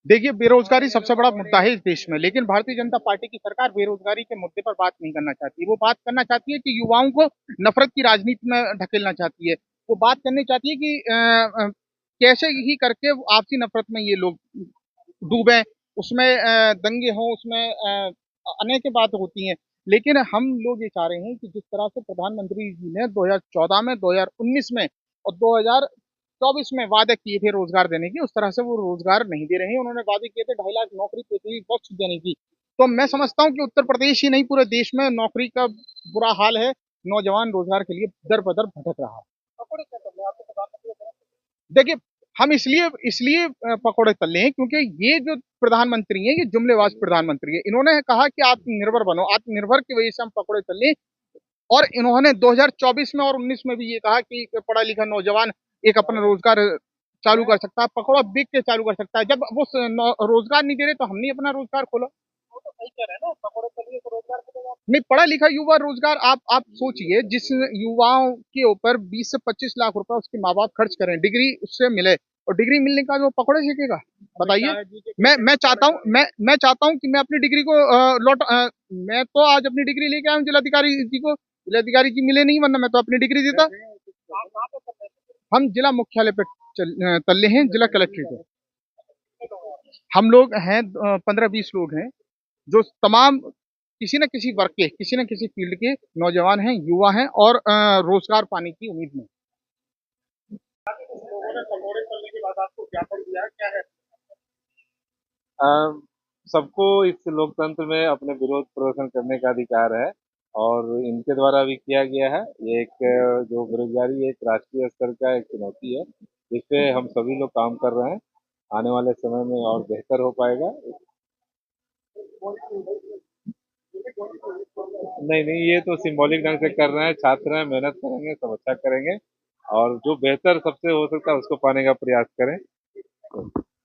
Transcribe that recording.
देखिए, बेरोजगारी सबसे बड़ा मुद्दा है इस देश में, लेकिन भारतीय जनता पार्टी की सरकार बेरोजगारी के मुद्दे पर बात नहीं करना चाहती। वो बात करना चाहती है कि युवाओं को नफरत की राजनीति में ढकेलना चाहती है। वो बात करनी चाहती है कि कैसे ही करके आपसी नफरत में ये लोग डूबे, उसमें दंगे हों, उसमें अनेक बात होती हैं। लेकिन हम लोग ये चाह रहे हैं कि जिस तरह से प्रधानमंत्री जी ने 2014 में, 2019 में और 2024 में वादे किए थे रोजगार देने की, उस तरह से वो रोजगार नहीं दे रहे हैं। उन्होंने वादे किए थे 2.5 लाख नौकरी पृथ्वी बख्श देने की। तो मैं समझता हूँ कि उत्तर प्रदेश ही नहीं, पूरे देश में नौकरी का बुरा हाल है। नौजवान रोजगार के लिए दर बदर भटक रहा है। देखिए, हम इसलिए इसलिए पकौड़े तले हैं क्योंकि ये जो प्रधानमंत्री हैं, ये जुमलेबाज प्रधानमंत्री है। इन्होंने कहा कि आत्मनिर्भर बनो, आत्मनिर्भर की वजह से हम पकौड़े तले। और इन्होंने 2024 में और 19 में भी ये कहा कि पढ़ा लिखा नौजवान एक अपना रोजगार चालू कर सकता है, पकौड़ा बिक के चालू कर सकता है। जब वो रोजगार नहीं दे रहे तो हम नहीं अपना रोजगार खोला। नहीं, पढ़ा लिखा युवा रोजगार, आप सोचिए, जिस युवाओं के ऊपर 20 से 25 लाख रुपए उसके माँ बाप खर्च करें, डिग्री उससे मिले, और डिग्री मिलने के बाद वो पकौड़े सीखेगा। बताइए। मैं चाहता हूँ, मैं चाहता हूँ कि मैं अपनी डिग्री को मैं तो आज अपनी डिग्री लेके आया हूँ जिलाधिकारी जी को। जिलाधिकारी जी मिले नहीं, वरना मैं तो अपनी डिग्री देता। हम जिला मुख्यालय पे तल्ले हैं, जिला कलेक्ट्रेट पे। हम लोग हैं 15-20 लोग हैं, जो तमाम किसी न किसी वर्ग के, किसी न किसी फील्ड के नौजवान हैं, युवा हैं और रोजगार पाने की उम्मीद में। अ, सबको इस लोकतंत्र में अपने विरोध प्रदर्शन करने का अधिकार है और इनके द्वारा भी किया गया है। ये एक जो बेरोजगारी एक राष्ट्रीय स्तर का एक चुनौती है, जिस पे हम सभी लोग काम कर रहे हैं। आने वाले समय में और बेहतर हो पाएगा। नहीं नहीं, ये तो सिंबॉलिक ढंग से कर रहे हैं, छात्र हैं, मेहनत करेंगे, सब अच्छा करेंगे और जो बेहतर सबसे हो सकता है उसको पाने का प्रयास करें।